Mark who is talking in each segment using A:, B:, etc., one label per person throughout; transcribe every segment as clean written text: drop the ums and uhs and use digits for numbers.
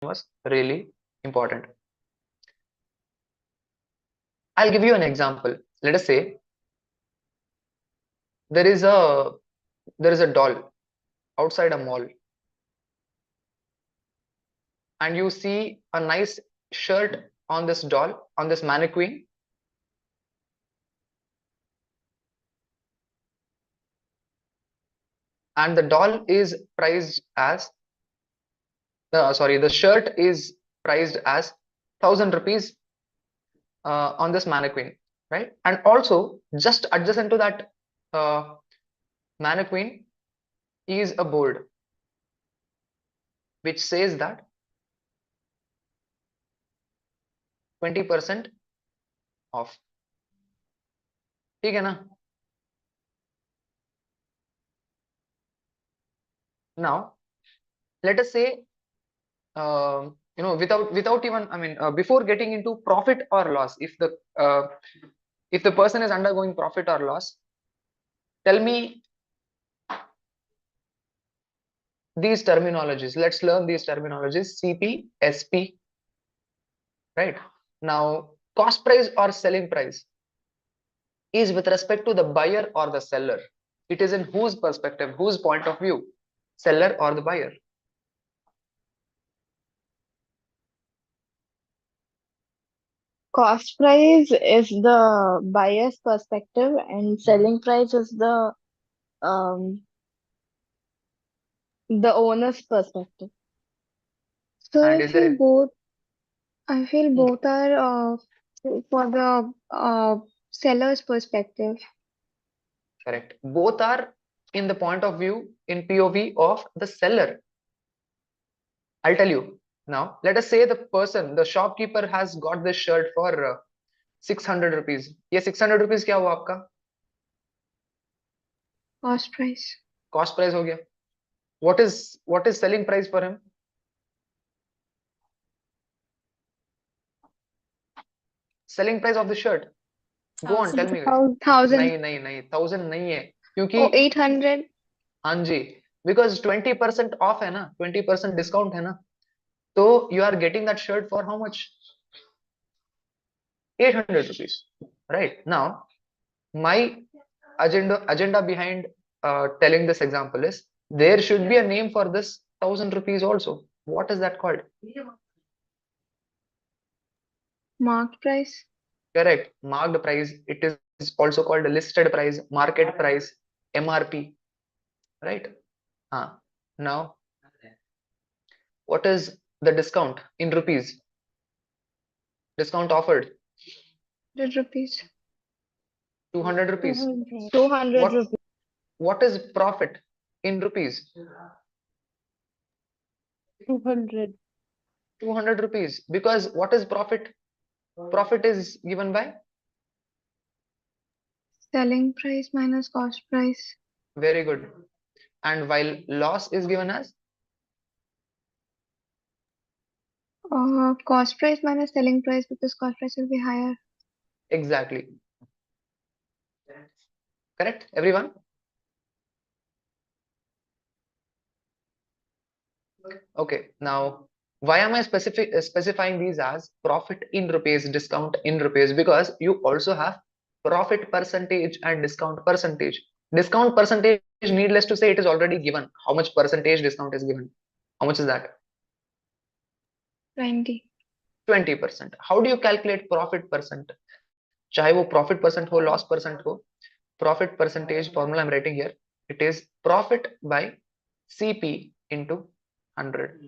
A: was really important. I'll give you an example. Let us say there is a doll outside a mall, and you see a nice shirt on this doll, on this mannequin, and the doll is priced as the shirt is priced as 1,000 rupees on this mannequin, right? And also just adjacent to that mannequin is a board which says that 20% off. ठीक है ना? Now let us say without even, before getting into profit or loss, if the person is undergoing profit or loss, tell me these terminologies. Let's learn these terminologies: CP, SP, right? Now cost price or selling price is with respect to the buyer or the seller. It is in whose perspective, whose point of view, seller or the buyer?
B: Cost price is the buyer's perspective and selling price is um the owner's perspective. So
A: And is there
B: I feel
A: Hmm,
B: both are for the seller's perspective.
A: correct? Both are in the point of view, in POV of the seller. I'll tell you. Now let us say the shopkeeper has got this shirt for 600 rupees. ये 600 rupees क्या हुआ आपका?
B: Cost price.
A: Cost price हो गया. What is selling price for him? Selling price of the shirt. Go on, tell me guys.
B: 1,000.
A: नहीं नहीं नहीं, 1000 नहीं है, क्योंकि
B: Oh, 800.
A: हाँ जी, because 20% off है ना, 20% discount है ना, तो you are getting that shirt for how much? 800 rupees, right? Now my agenda behind telling this example is there should be a name for this 1,000 rupees also. What is that called?
B: Marked price.
A: Correct, marked price. It is also called a listed price, market price, MRP, right? Now what is the discount in rupees? Discount offered
B: 100 rupees.
A: 200 rupees.
B: 200
A: What
B: rupees.
A: what is profit in rupees?
B: 200.
A: 200 rupees. Because what is profit? Profit is given by,
B: Selling price minus cost price.
A: very good. And while loss is given as,
B: Cost price minus selling price because cost price will be higher.
A: exactly. Correct, everyone? Okay, now why am I specifying these as profit in rupees, discount in rupees? Because you also have profit percentage and discount percentage. Discount percentage, needless to say, it is already given. How much percentage discount is given? How much is that?
B: 20.
A: 20%. How do you calculate profit percent? चाहे वो profit percent हो, loss percent हो, profit percentage formula I'm writing here. It is profit by CP into 100.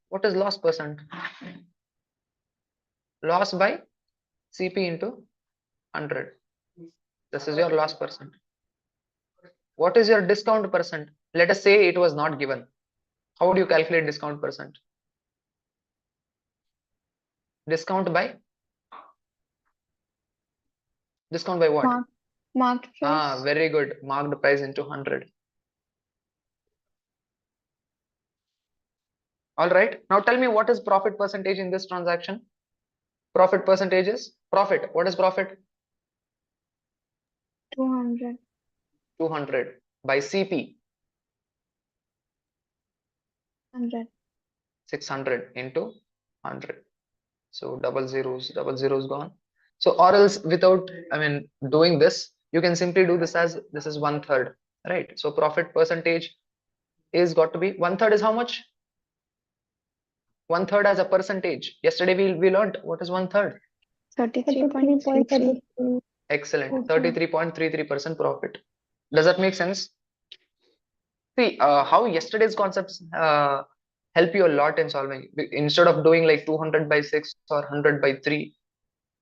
A: What is loss percent? Loss by CP into 100. This is your loss percent. What is your discount percent? Let us say it was not given. How do you calculate discount percent? Discount by what?
B: Marked price.
A: Very good. Marked price into 100. All right. Now tell me, what is profit percentage in this transaction? Profit percentage is profit. What is profit?
B: 200.
A: 200 by CP.
B: 100.
A: 600 into 100. So double zeros gone. So or else without, I mean, doing this, you can simply do this as this is 1/3, right? So profit percentage is got to be 1/3 is how much? 1/3 as a percentage. Yesterday we learned what is 1/3.
B: 33.33.
A: Excellent. 33.33% profit. Does that make sense? See how yesterday's concepts help you a lot in solving. Instead of doing like 200 by 6 or 100 by 3,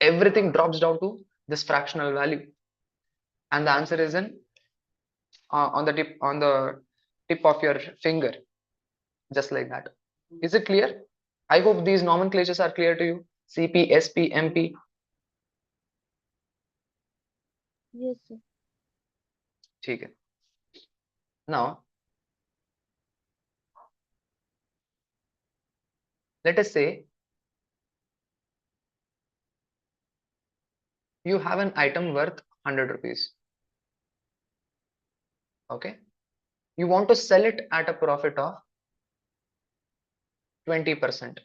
A: everything drops down to this fractional value, and the answer is in on the tip of your finger, just like that. Is it clear? I hope these nomenclatures are clear to you. CP, SP, MP.
B: Yes, sir.
A: ठीक है. Now let us say you have an item worth 100 rupees. Okay, you want to sell it at a profit of 20%.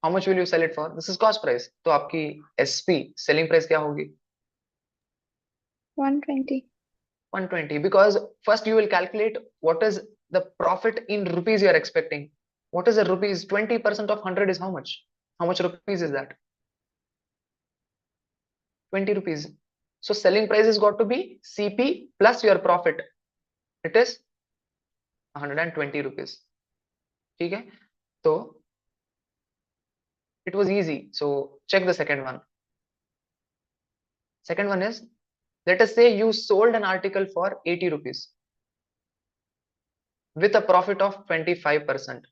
A: How much will you sell it for? This is cost price. तो आपकी SP selling price क्या होगी?
B: 120.
A: 120, because first you will calculate what is the profit in rupees you are expecting. What is the rupees? 20% of 100 is how much? How much rupees is that? 20 rupees. So selling price has got to be CP plus your profit. It is 120 rupees. ठीक है? So it was easy. So check the second one. Second one is, let us say you sold an article for 80 rupees with a profit of 25%.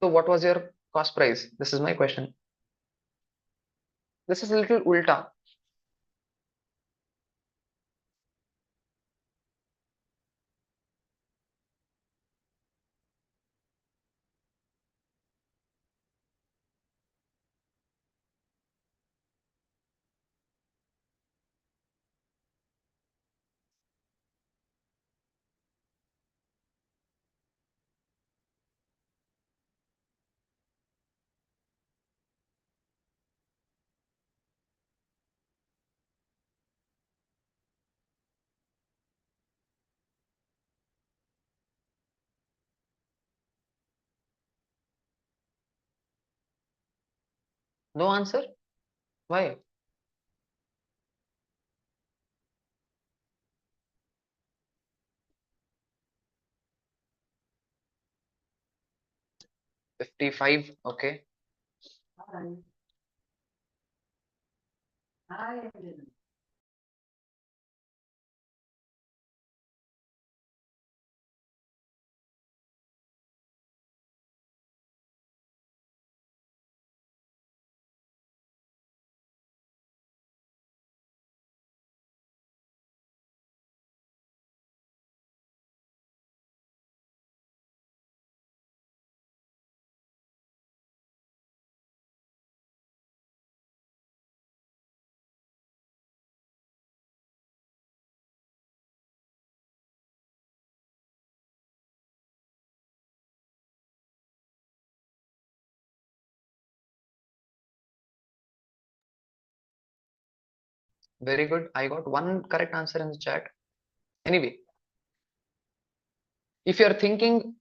A: So what was your cost price? This is my question. This is a little ulta. No answer? Why? $55. Okay. Very good. I got one correct answer in the chat. Anyway, if you're thinking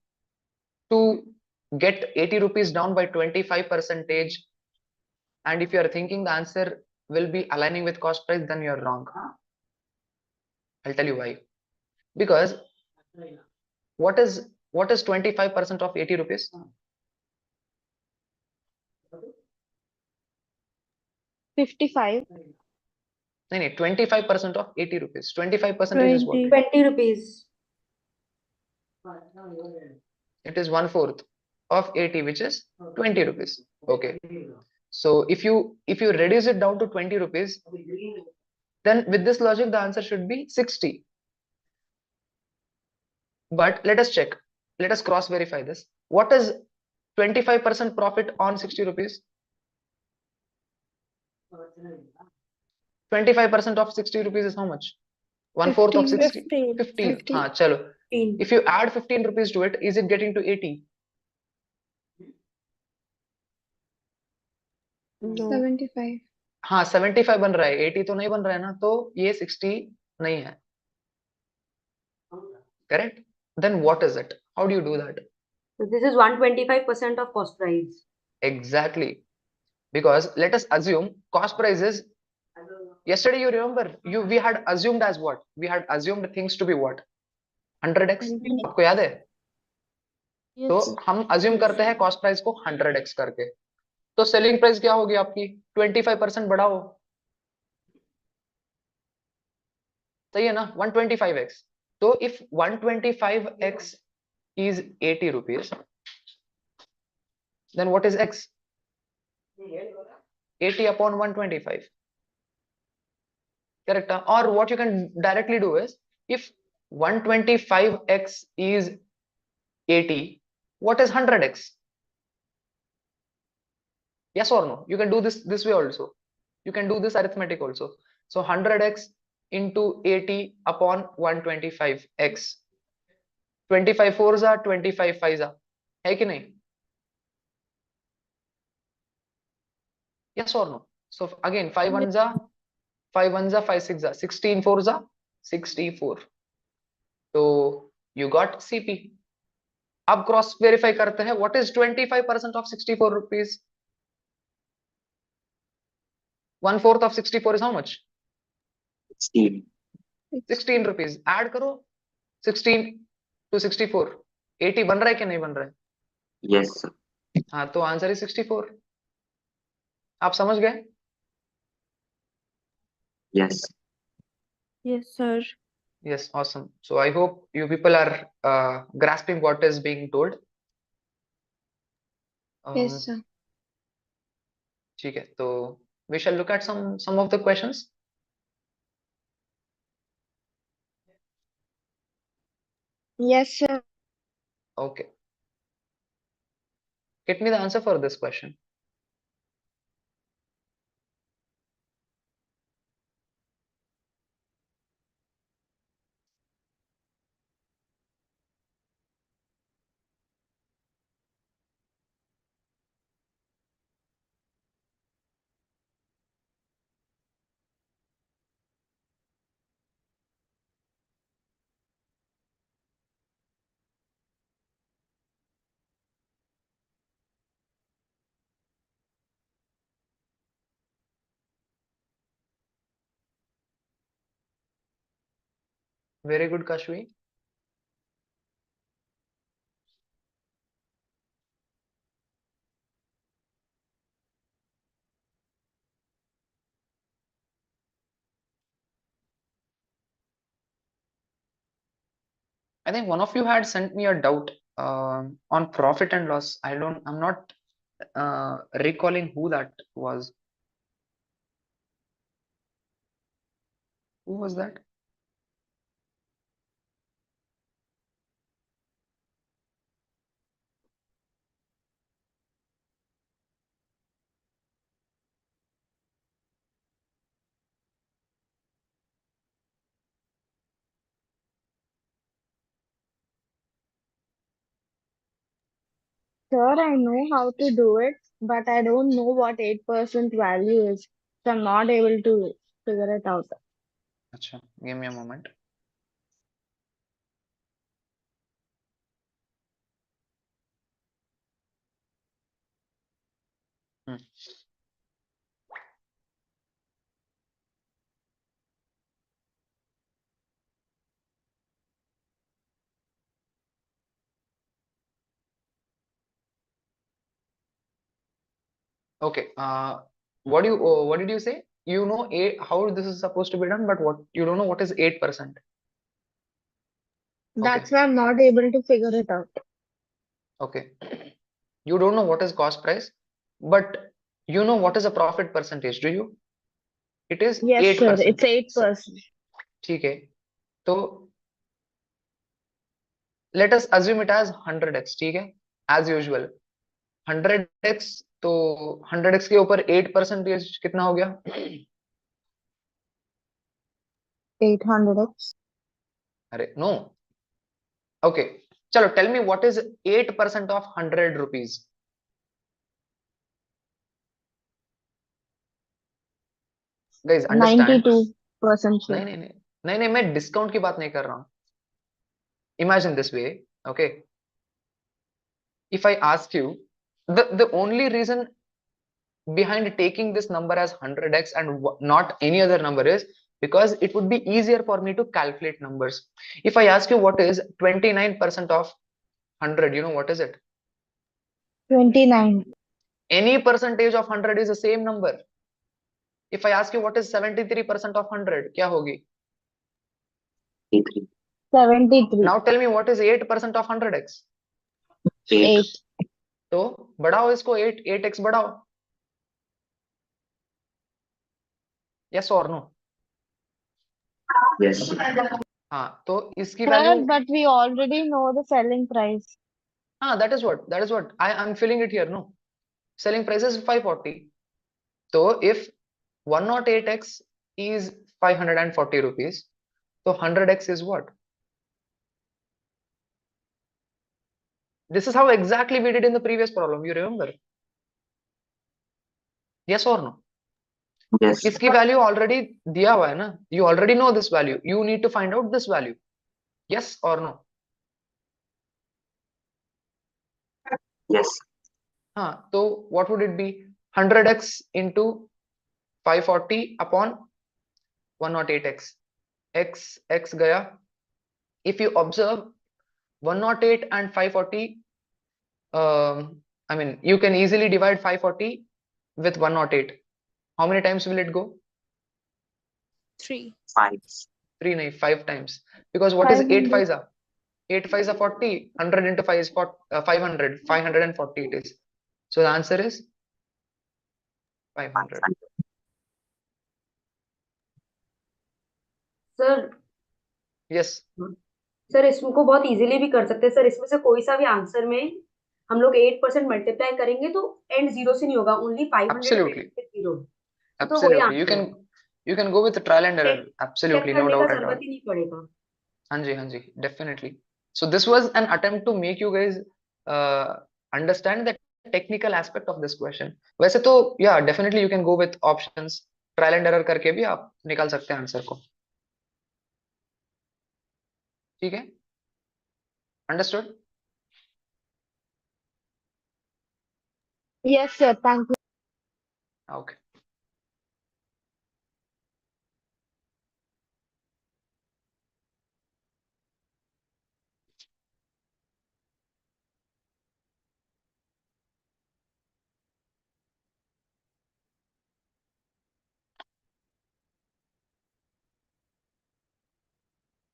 A: to get 80 rupees down by 25 percentage, and if you're thinking the answer will be aligning with cost price, then you're wrong. I'll tell you why. Because what is 25% of 80 rupees?
B: 55.
A: No, 25% of 80 rupees. 25% is what?
C: 20 rupees.
A: It is 1/4 of 80, which is 20 rupees. Okay. So if you reduce it down to 20 rupees, then with this logic, the answer should be 60. But let us check. Let us cross verify this. What is 25% profit on 60 rupees? 25% of 60 rupees is how much? 1/4 of 60? 15.
B: 50.
A: हाँ चलो.
C: 15.
A: If you add 15 rupees to it, is it getting to 80?
C: No.
B: 75.
A: हाँ 75 बन रहा है, 80 तो नहीं बन रहा है ना, तो ये 60 नहीं है. Correct? Then what is it? How do you do that?
C: So this is 125% of cost price.
A: Exactly. Because let us assume cost price is, yesterday you remember, we had assumed as what? We had assumed things to be what? 100x. आपको याद है? तो
B: Yes, sir.
A: हम assume करते हैं cost price को 100x करके. तो selling price क्या होगी आपकी? 25% बढ़ाओ. सही है ना? 125x. तो if 125x is 80 rupees, then what is x? 80 upon 125. Correct? Or what you can directly do is, if 125x is 80, what is 100x? Yes or no? You can do this way also. You can do this arithmetic also. So 100x into 80 upon 125x. 25 fours are 25 fives are. है कि नहीं? Yes or no? So again, 5 ones are 5 ones are 5 6 are 16 fours are 64. So you got CP. अब cross verify करते हैं. What is 25% of 64 rupees? 1/4 of 64 is how much?
D: 16.
A: 16 rupees. Add करो 16 to 64. 80 बन रहा है कि नहीं बन रहा है?
D: Yes, sir.
A: हाँ, तो आंसर इज 64. आप समझ गए?
D: Yes.
B: Yes, sir.
A: Yes, awesome. So I hope you people are grasping what is being told.
B: Yes, sir.
A: ठीक है, तो we shall look at some of the questions.
B: Yes, sir.
A: Okay. Get me the answer for this question. Very good, Kashvi. I think one of you had sent me a doubt on profit and loss. I'm not recalling who that was. Who was that?
B: Sir, I know how to do it, but I don't know what 8% value is. So I'm not able to figure it out.
A: Acha, give me a moment. Hmm. Okay. What did you say? You know how this is supposed to be done, but what you don't know what is 8%.
B: That's why I'm not able to figure it out.
A: Okay. You don't know what is cost price, but you know what is a profit percentage, do you? It is
B: Yes, sir.
A: 8%.
B: It's 8%.
A: ठीक है. तो let us assume it as 100x. ठीक है? As usual. 100x, तो 100x के ऊपर 8% कितना हो गया?
B: 800x.
A: अरे no, Okay, chalo, tell me what is 8% of 100 rupees? Guys, understand.
B: 92% sure.
A: नहीं, मैं डिस्काउंट की बात नहीं कर रहा हूं. Imagine this way, okay? If I ask you, the only reason behind taking this number as 100x and not any other number is because it would be easier for me to calculate numbers. If I ask you what is 29% of 100, you know what is it?
B: 29.
A: Any percentage of 100 is the same number. If I ask you what is 73% of 100, क्या होगी?
D: 83.
B: 73.
A: Now tell me what is 8% of 100x?
D: 8.
B: 8.
A: तो बढ़ाओ इसको 8x बढ़ाओ. Yes or no?
D: Yes.
A: हाँ, तो इसकी
B: Sir,
A: value.
B: but we already know the selling price.
A: हाँ, that is what I'm filling it here. No, selling price is 540. So if 108x is 540 rupees, so 100x is what? This is how exactly we did in the previous problem. You remember? Yes or no?
D: Yes.
A: इसकी value already दिया हुआ है ना. You already know this value. You need to find out this value. Yes or no?
D: Yes.
A: हाँ, तो what would it be? 100x into 540 upon 108x. X गया. If you observe 108 and 540, I mean, you can easily divide 540 with 108. How many times will it go?
E: 3.
D: 5.
A: 3 nahi, 5 times. Because what is 8
B: 500.
A: 5s are? 8 5s are 40. 100 into 5 is 500. 540 it is. So the answer is 500.
C: Sir
A: Yes.
C: Sir इसको बहुत easily भी कर सकते हैं sir. इसमें से कोई सा भी आंसर में हम लोग 8% मल्टीप्लाई करेंगे तो एंड जीरो से नहीं होगा. Only 500
A: Absolutely.
C: जीरो. तो वही
A: Absolutely.
C: Answer
A: You can go with the trial and error. Absolutely, no
C: करने का
A: doubt at all.
C: जरूरत ही नहीं पड़ेगा.
A: हाँ जी, definitely. So this was an attempt to make you guys understand the technical aspect of this question. वैसे तो yeah, definitely you can go with options. Trial and error करके भी आप निकाल सकते हैं आंसर को. ठीक है? Understood?
B: Yes, sir. Thank you.
A: Okay.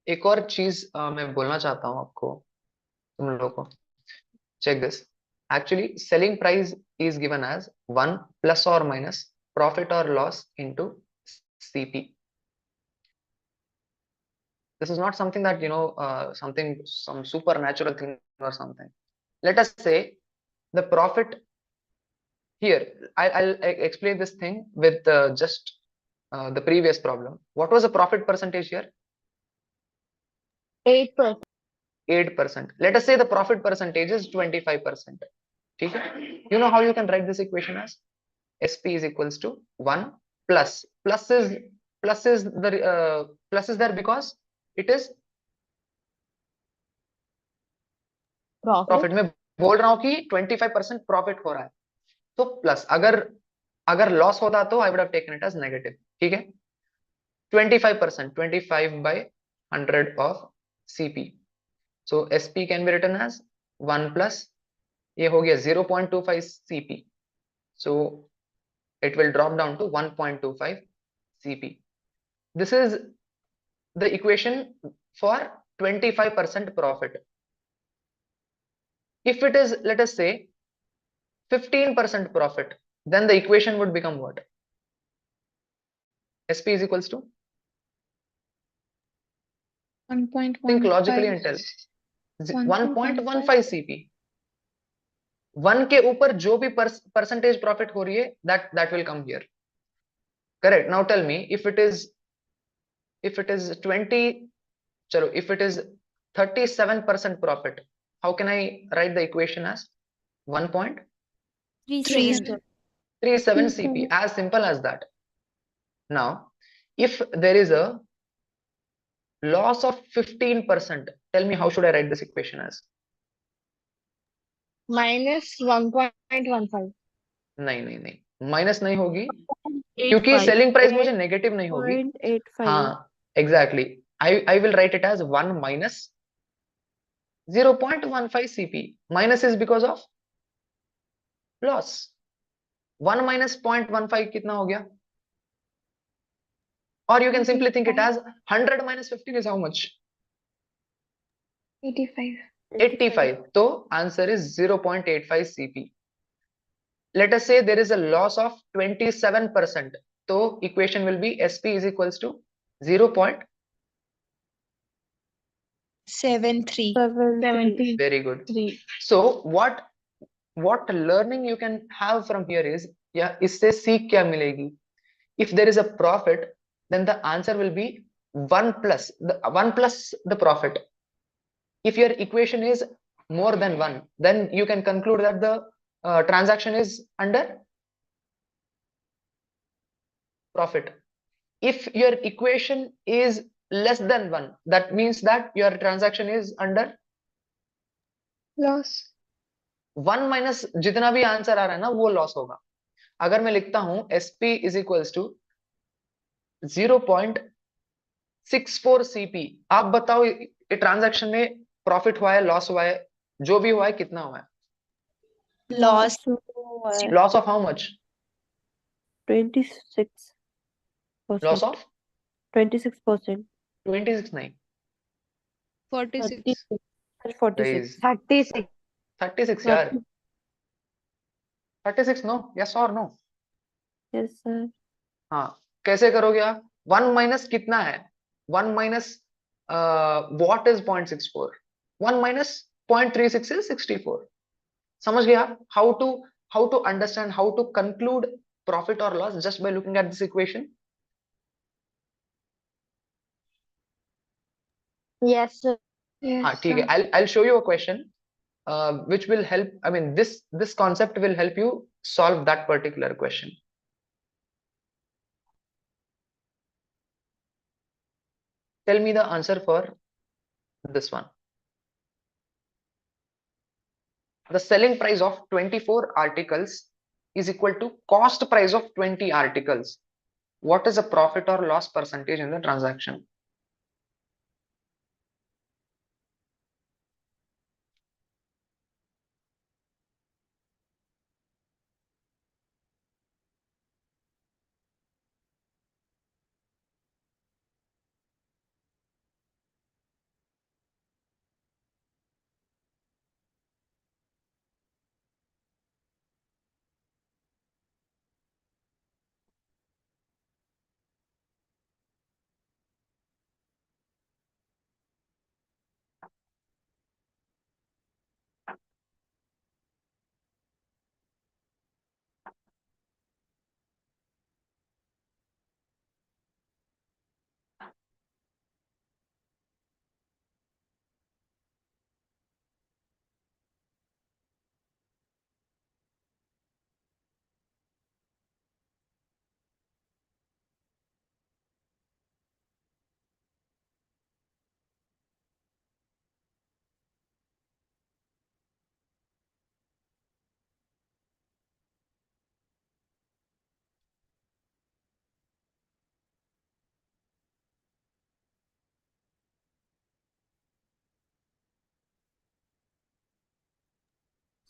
A: एक और चीज मैं बोलना चाहता हूँ आपको, तुम लोगों को. Check this. Actually, selling price is given as 1 plus or minus profit or loss into CP. This is not something that some supernatural thing or something. Let us say the profit here. I'll explain this thing with just the previous problem. What was the profit percentage here?
B: 8%.
A: 8%. Let us say the profit percentage is 25%. Okay? You know how you can write this equation as SP is equals to 1 plus is there because it is profit में बोल रहा हूं कि 25% profit हो रहा है. तो plus अगर लॉस होता तो I would have taken it as negative. ठीक है? 25%, 25 by 100 of CP. So SP can be written as 1 plus ये हो गया 0.25 CP. So it will drop down to 1.25 CP. This is the equation for 25% profit. If it is, let us say, 15% profit, then the equation would become what? SP is equals to? Think logically and tell. 1.15 CP. 1 के ऊपर जो भी percentage profit हो रही है, that will come here. Correct. Now tell me if it is 20, chalo, if it is 37% profit. How can I write the equation as 1.37
E: 37.
A: CP? As simple as that. Now, if there is a loss of 15%, tell me how should I write this equation as?
B: minus 1.15.
A: नहीं, minus नहीं होगी,
E: 8
A: क्योंकि
E: 5.
A: Selling price मुझे negative नहीं होगी.
E: 0.85.
A: हाँ, exactly. I will write it as 1 minus 0.15 CP. Minus is because of loss. 1 minus 0.15 कितना हो गया? Or you can simply think it as 100 minus 15 is how much?
B: 85.
A: 85. So answer is 0.85 CP. Let us say there is a loss of 27%. So equation will be SP is equals to 0.73.
E: 73.
A: Very good. So what learning you can have from here is, yeah, इससे सीख क्या मिलेगी? If there is a profit, then the answer will be 1 plus the profit. If your equation is more than 1, then you can conclude that the transaction is under profit. If your equation is less than 1, that means that your transaction is under
B: Loss.
A: 1 minus जितना भी answer आ रहा है ना, वो loss होगा. अगर मैं लिखता हूं SP is equals to 0.64 CP, आप बताओ ये ट्रांजैक्शन में प्रॉफिट हुआ है, लॉस हुआ है, जो भी हुआ है, कितना हुआ है?
E: Loss.
A: Loss of how much?
F: 26%.
A: Loss of
F: 26%.
A: 26 नहीं,
E: 46.
F: 46.
B: 36.
A: 36 यार. 36 नो, यस और नो?
F: Yes, sir.
A: हाँ, कैसे करोगे आप? 1 माइनस कितना है? 1 minus what is 0.64? 1 minus 0.36 is 64. समझ गया how to understand, how to conclude profit or loss just by looking at this equation?
B: Yes, sir.
A: हाँ, ठीक है. I'll show you a question which will help. I mean, this concept will help you solve that particular question. Tell me the answer for this one. The selling price of 24 articles is equal to cost price of 20 articles. What is the profit or loss percentage in the transaction?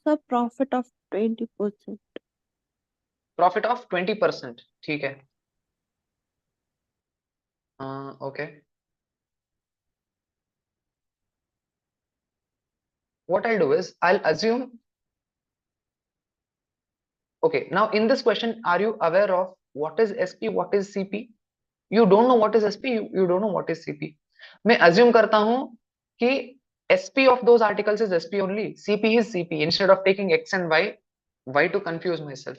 F: So profit of 20%.
A: Profit of 20%. ठीक है. Okay. What I'll do is I'll assume. Okay. Now in this question, are you aware of what is SP, what is CP? You don't know what is SP. You don't know what is CP. मैं assume करता हूं कि SP of those articles is SP only. CP is CP. Instead of taking X and Y, why to confuse myself?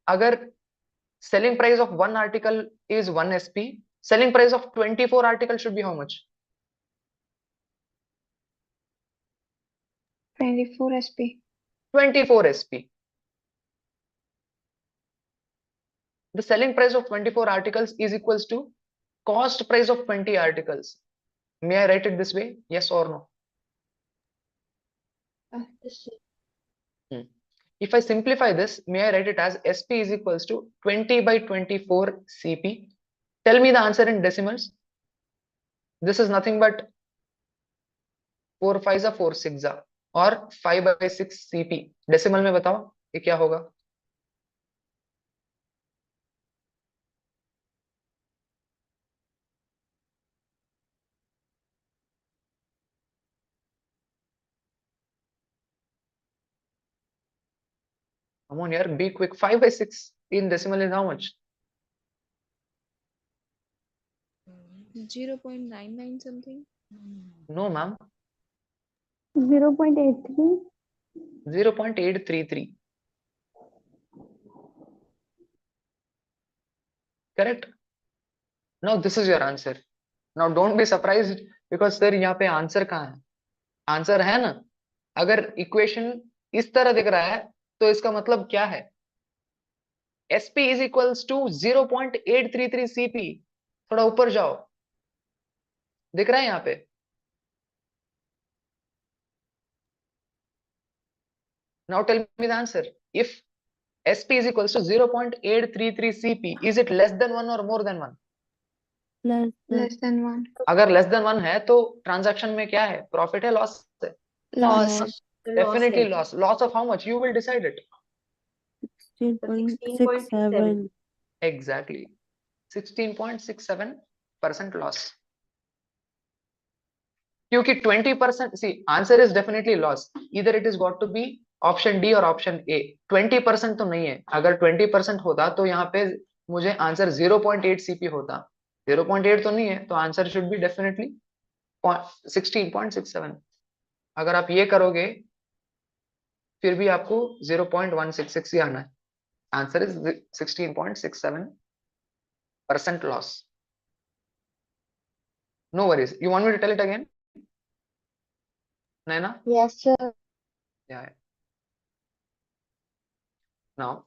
A: अगर selling price of one article is 1 SP, selling price of 24 articles should be how much?
B: 24 SP.
A: 24 SP. The selling price of 24 articles is equals to cost price of 20 articles. May I write it this way? Yes or no? If I simplify this, may I write it as SP is equals to 20 by 24 CP. Tell me the answer in decimals. This is nothing but 4 5 4 6 और 5 by 6 CP. Decimal में बताओ ये क्या होगा? Come on, yaar, be quick. 5 by 6 in decimal is how much?
E: 0.99 something.
A: No, ma'am.
B: 0.83.
A: 0.833. Correct? Now this is your answer. Now don't be surprised because sir यहाँ पे answer कहाँ है? आंसर है ना? अगर इक्वेशन इस तरह दिख रहा है तो इसका मतलब क्या है? SP is equals to 0.833 CP. थोड़ा ऊपर जाओ, दिख रहा है यहाँ पे? Now tell me the answer. If SP is equals to 0.833 CP, is it less than 1 or more than 1?
B: Less than 1.
A: अगर less than 1 है तो ट्रांजैक्शन में क्या है? प्रॉफिट है, लॉस है?
E: Loss.
A: Definitely loss. Loss of how much? You will decide it.
F: 16.67.
A: Exactly. 16.67% loss. क्योंकि 20%, see, answer is definitely loss. Either it is got to be option D or option A. 20% तो नहीं है. अगर 20% होता तो यहाँ पे मुझे आंसर 0.8 CP होता. 0.8 तो नहीं है, तो आंसर शुड बी डेफिनेटली 16.67. अगर आप ये करोगे फिर भी आपको 0.166 ही आना है. Answer is 16.67% loss. No worries. You want me to tell it again? Naina?
B: Yes, sir.
A: Yeah. Now,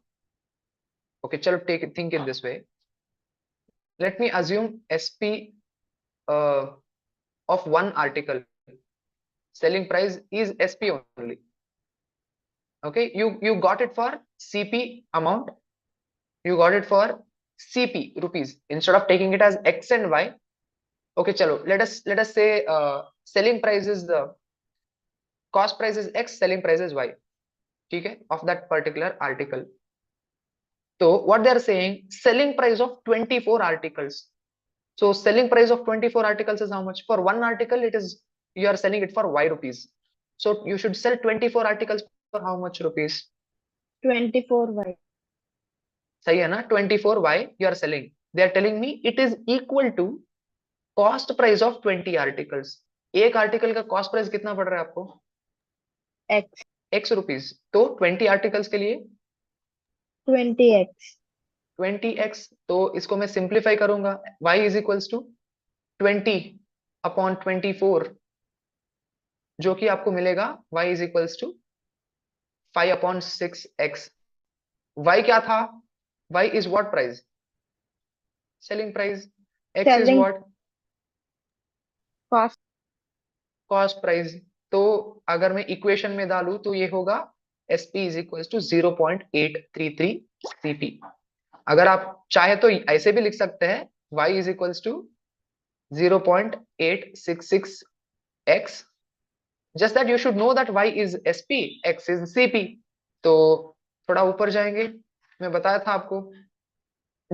A: okay, chalo think it this way. Let me assume SP of one article. Selling price is SP only. Okay, you got it for CP amount. You got it for CP rupees instead of taking it as X and Y. Okay, chalo. Let us say selling price is the cost price is X, selling price is Y. ठीक है, of that particular article. So what they are saying, selling price of 24 articles. So selling price of 24 articles is how much? For one article, it is you are selling it for Y rupees. So you should sell 24 articles for how much rupees?
B: 24Y.
A: सही है ना? 24Y you are selling. They are telling me it is equal to cost price of 20 articles. एक article का cost price कितना पड़ रहा है आपको?
B: X.
A: X rupees. तो 20 आर्टिकल्स के लिए
B: 20X.
A: 20x. तो इसको मैं सिंप्लीफाई करूंगा. Y is equals to 20 upon 24, जो कि आपको मिलेगा y is equals to 5 upon 6x. y क्या था? y is what price? Selling price. x is
B: Selling
A: what?
B: cost.
A: Cost price. तो अगर मैं इक्वेशन में डालूं तो ये होगा SP is equals to 0.833 CP. अगर आप चाहे तो ऐसे भी लिख सकते हैं, y is equals to 0.866x. just that you should know that y is SP, x is CP. तो थोड़ा ऊपर जाएंगे, मैं बताया था आपको.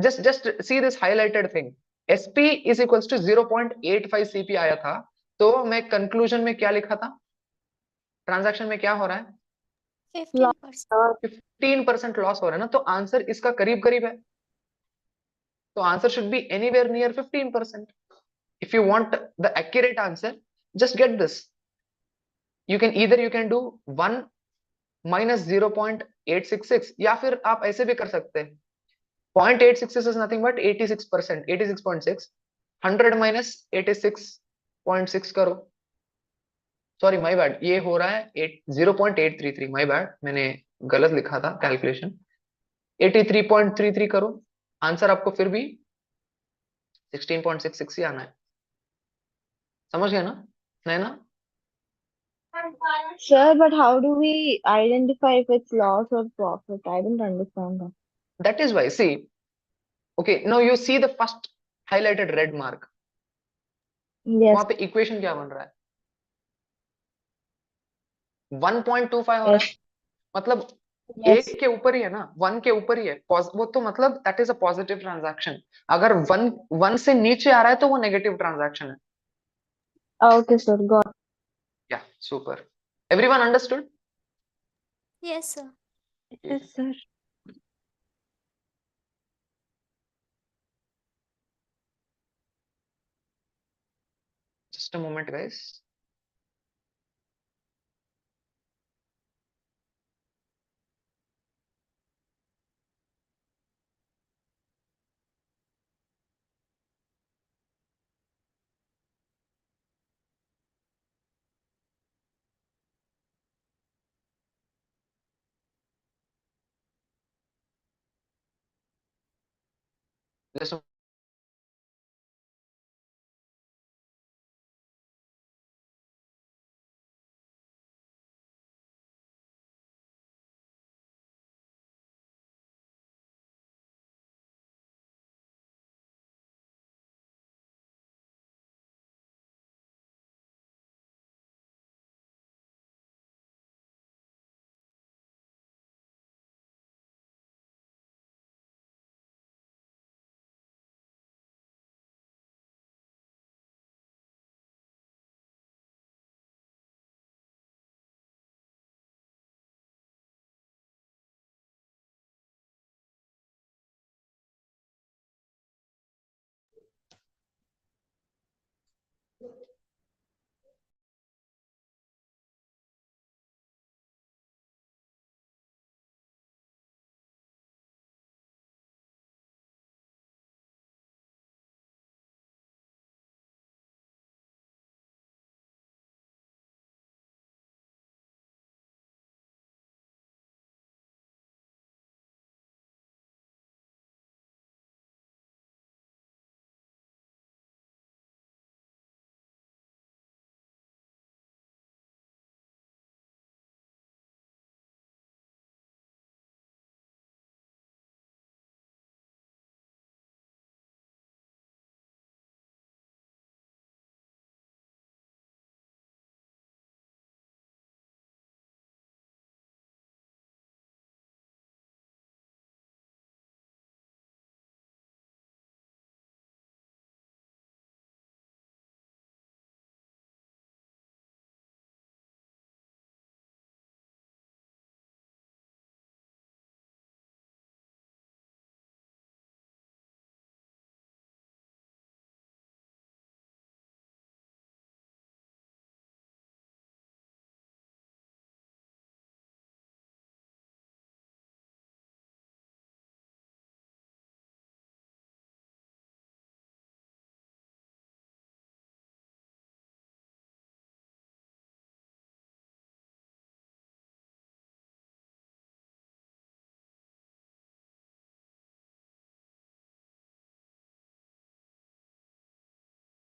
A: just see this highlighted thing. SP is equals to 0.85 CP आया था, तो मैं कंक्लूजन में क्या लिखा था? ट्रांजैक्शन में क्या हो रहा है? 15% लॉस हो रहा है ना. तो आंसर इसका करीब करीब है. तो answer should be anywhere near 15%. If you want the accurate answer, just get this. You can do 1 minus 0.866, या फिर आप ऐसे भी कर सकते हैं. 0.866 is nothing but 86%. 86.6. 100 minus 86.6 करो. सॉरी माय बैड, ये हो रहा है 0.833, माय बैड, मैंने गलत लिखा था कैलकुलेशन। 83.33 करो, आंसर आपको फिर भी 16.66 ही आना है। समझ गया ना? नहीं ना?
B: Sir, but how do we identify if it's loss or profit? I don't understand that.
A: That is why, see, okay, now you see the first highlighted red mark,
B: Yes,
A: वहां पे इक्वेशन क्या बन रहा है? 1.25 हो रहा है,
B: yes,
A: मतलब
B: yes.
A: एक के ऊपर ही है ना, 1 के ऊपर ही है, वो तो मतलब that is a positive transaction. अगर 1 से नीचे आ रहा है तो वो नेगेटिव ट्रांजैक्शन है।
B: Okay, sir, got.
A: या super, everyone understood?
E: Yes, sir.
F: Yes, sir.
A: Just a moment guys. Just